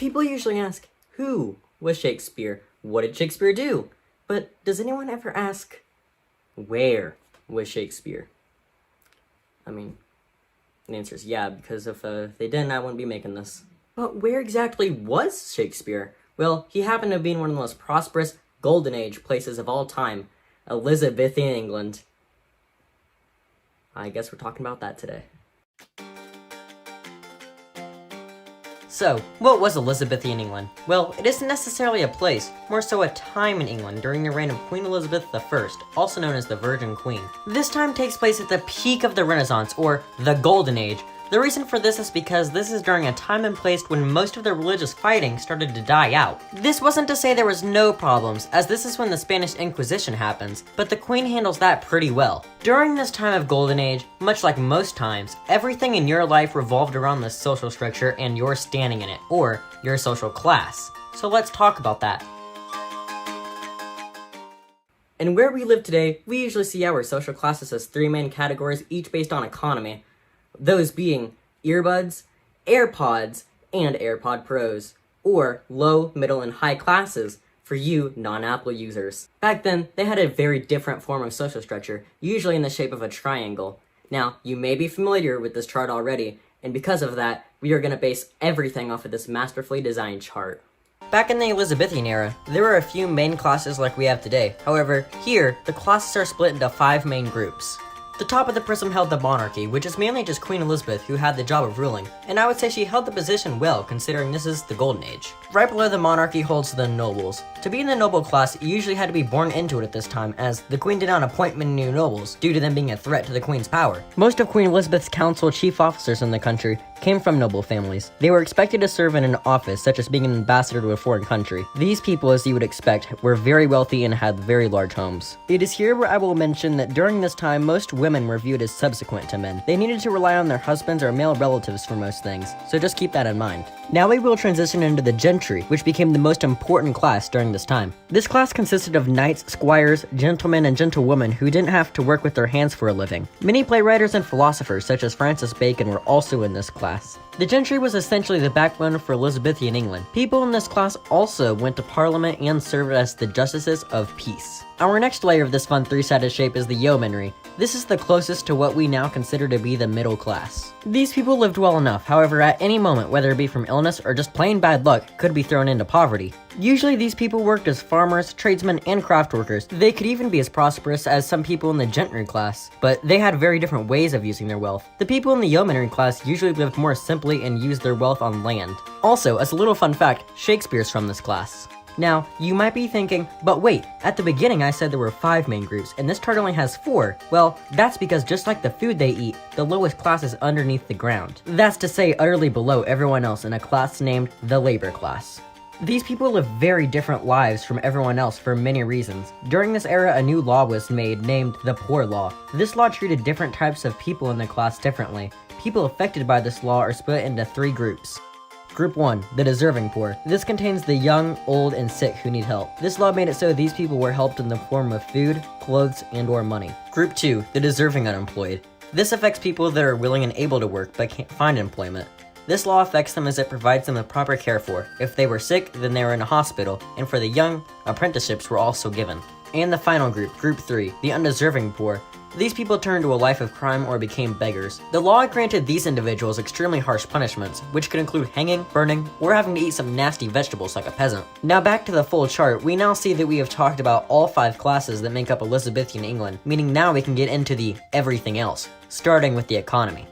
People usually ask, who was Shakespeare? What did Shakespeare do? But does anyone ever ask, where was Shakespeare? I mean, the answer is yeah, because if they didn't, I wouldn't be making this. But where exactly was Shakespeare? Well, he happened to be in one of the most prosperous Golden Age places of all time, Elizabethan England. I guess we're talking about that today. So, what was Elizabethan England? Well, it isn't necessarily a place, more so a time in England during the reign of Queen Elizabeth I, also known as the Virgin Queen. This time takes place at the peak of the Renaissance, or the Golden Age. The reason for this is because this is during a time and place when most of the religious fighting started to die out. This wasn't to say there was no problems, as this is when the Spanish Inquisition happens, but the Queen handles that pretty well. During this time of Golden Age, much like most times, everything in your life revolved around the social structure and your standing in it, or your social class. So let's talk about that. And where we live today, we usually see our social classes as three main categories, each based on economy. Those being earbuds, AirPods, and AirPod Pros, or low, middle, and high classes for you non-Apple users. Back then, they had a very different form of social structure, usually in the shape of a triangle. Now, you may be familiar with this chart already, and because of that, we are going to base everything off of this masterfully designed chart. Back in the Elizabethan era, there were a few main classes like we have today. However, here, the classes are split into 5 main groups. The top of the prism held the monarchy, which is mainly just Queen Elizabeth who had the job of ruling, and I would say she held the position well considering this is the Golden Age. Right below the monarchy holds the nobles. To be in the noble class, you usually had to be born into it at this time, as the Queen did not appoint many new nobles, due to them being a threat to the Queen's power. Most of Queen Elizabeth's council chief officers in the country came from noble families. They were expected to serve in an office, such as being an ambassador to a foreign country. These people, as you would expect, were very wealthy and had very large homes. It is here where I will mention that during this time, most women were viewed as subsequent to men. They needed to rely on their husbands or male relatives for most things, so just keep that in mind. Now we will transition into the gentry, which became the most important class during this time. This class consisted of knights, squires, gentlemen, and gentlewomen who didn't have to work with their hands for a living. Many playwrights and philosophers, such as Francis Bacon, were also in this class. The gentry was essentially the backbone for Elizabethan England. People in this class also went to Parliament and served as the Justices of Peace. Our next layer of this fun three-sided shape is the yeomanry. This is the closest to what we now consider to be the middle class. These people lived well enough, however, at any moment, whether it be from illness or just plain bad luck, could be thrown into poverty. Usually these people worked as farmers, tradesmen, and craft workers. They could even be as prosperous as some people in the gentry class, but they had very different ways of using their wealth. The people in the yeomanry class usually lived more simply and used their wealth on land. Also, as a little fun fact, Shakespeare's from this class. Now, you might be thinking, but wait, at the beginning I said there were 5 main groups, and this chart only has 4. Well, that's because just like the food they eat, the lowest class is underneath the ground. That's to say utterly below everyone else in a class named the labor class. These people live very different lives from everyone else for many reasons. During this era, a new law was made named the Poor Law. This law treated different types of people in the class differently. People affected by this law are split into 3 groups. Group 1, the deserving poor. This contains the young, old, and sick who need help. This law made it so these people were helped in the form of food, clothes, and/or money. Group 2, the deserving unemployed. This affects people that are willing and able to work but can't find employment. This law affects them as it provides them the proper care for. If they were sick, then they were in a hospital, and for the young, apprenticeships were also given. And the final group, Group 3, the undeserving poor. These people turned to a life of crime or became beggars. The law granted these individuals extremely harsh punishments, which could include hanging, burning, or having to eat some nasty vegetables like a peasant. Now back to the full chart, we now see that we have talked about all 5 classes that make up Elizabethan England, meaning now we can get into the everything else, starting with the economy.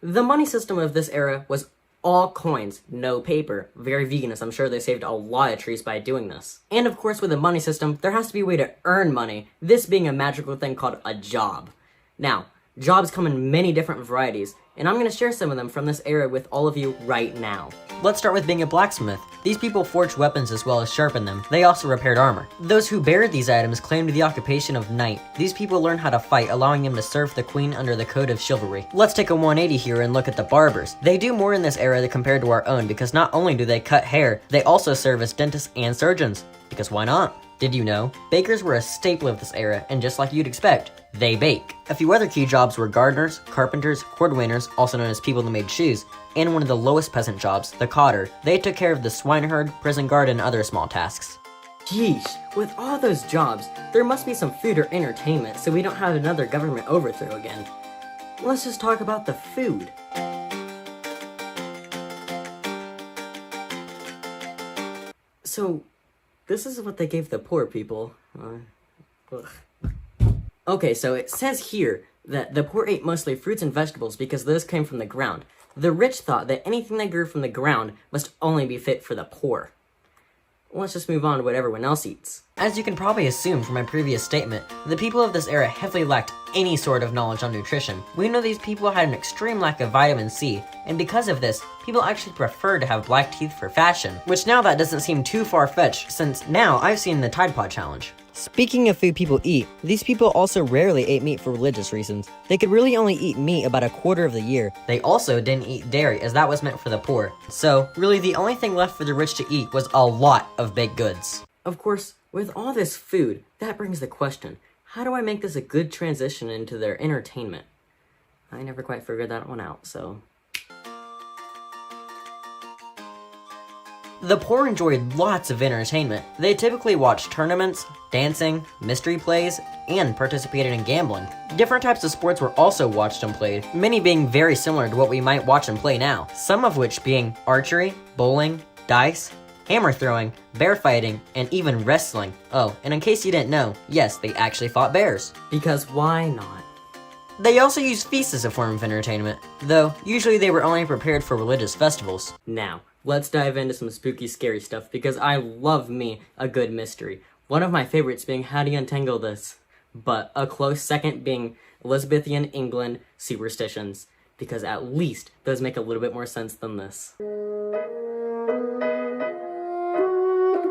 The money system of this era was all coins, no paper. Very vegan, as I'm sure they saved a lot of trees by doing this. And of course, with a money system, there has to be a way to earn money, this being a magical thing called a job. Now, jobs come in many different varieties, and I'm going to share some of them from this era with all of you right now. Let's start with being a blacksmith. These people forged weapons as well as sharpened them. They also repaired armor. Those who bared these items claimed the occupation of knight. These people learned how to fight, allowing them to serve the queen under the code of chivalry. Let's take a 180 here and look at the barbers. They do more in this era than compared to our own, because not only do they cut hair, they also serve as dentists and surgeons. Because why not? Did you know? Bakers were a staple of this era, and just like you'd expect, they bake. A few other key jobs were gardeners, carpenters, cordwainers, also known as people that made shoes, and one of the lowest peasant jobs, the cotter. They took care of the swineherd, prison guard, and other small tasks. Yeesh, with all those jobs, there must be some food or entertainment so we don't have another government overthrow again. Let's just talk about the food. So, this is what they gave the poor people. Okay, so it says here that the poor ate mostly fruits and vegetables because those came from the ground. The rich thought that anything that grew from the ground must only be fit for the poor. Let's just move on to what everyone else eats. As you can probably assume from my previous statement, the people of this era heavily lacked any sort of knowledge on nutrition. We know these people had an extreme lack of vitamin C, and because of this, people actually preferred to have black teeth for fashion. Which now that doesn't seem too far-fetched, since now I've seen the Tide Pod Challenge. Speaking of food people eat, these people also rarely ate meat for religious reasons. They could really only eat meat about a quarter of the year. They also didn't eat dairy, as that was meant for the poor. So, really the only thing left for the rich to eat was a lot of baked goods. Of course, with all this food, that brings the question, how do I make this a good transition into their entertainment? I never quite figured that one out, so... The poor enjoyed lots of entertainment. They typically watched tournaments, dancing, mystery plays, and participated in gambling. Different types of sports were also watched and played, many being very similar to what we might watch and play now, some of which being archery, bowling, dice, hammer throwing, bear fighting, and even wrestling. Oh, and in case you didn't know, yes, they actually fought bears. Because why not? They also used feasts as a form of entertainment, though usually they were only prepared for religious festivals. Now, let's dive into some spooky, scary stuff, because I love me a good mystery. One of my favorites being How Do You Untangle This? But a close second being Elizabethan England superstitions, because at least those make a little bit more sense than this.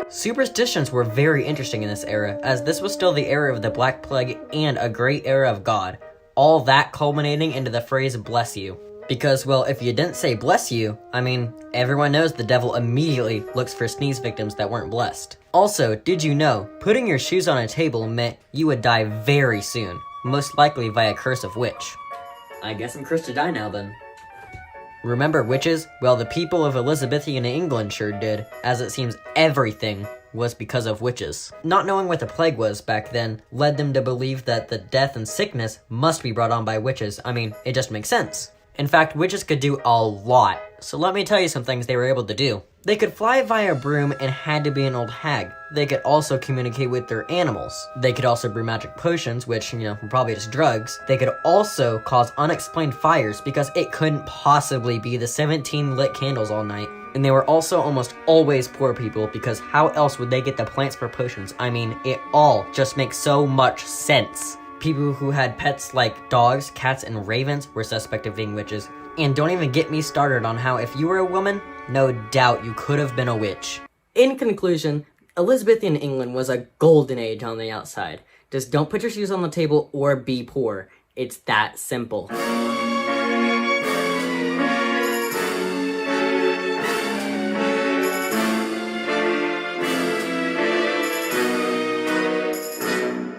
Superstitions were very interesting in this era, as this was still the era of the Black Plague and a great era of God. All that culminating into the phrase, bless you. Because, well, if you didn't say bless you, I mean, everyone knows the devil immediately looks for sneeze victims that weren't blessed. Also, did you know, putting your shoes on a table meant you would die very soon, most likely by a curse of witch. I guess I'm cursed to die now then. Remember witches? Well, the people of Elizabethan England sure did, as it seems everything was because of witches. Not knowing what the plague was back then led them to believe that the death and sickness must be brought on by witches. I mean, it just makes sense. In fact, witches could do a lot, so let me tell you some things they were able to do. They could fly via broom and had to be an old hag. They could also communicate with their animals. They could also brew magic potions, which, were probably just drugs. They could also cause unexplained fires because it couldn't possibly be the 17 lit candles all night. And they were also almost always poor people because how else would they get the plants for potions? I mean, it all just makes so much sense. People who had pets like dogs, cats, and ravens were suspect of being witches. And don't even get me started on how if you were a woman, no doubt you could have been a witch. In conclusion, Elizabethan England was a golden age on the outside. Just don't put your shoes on the table or be poor. It's that simple.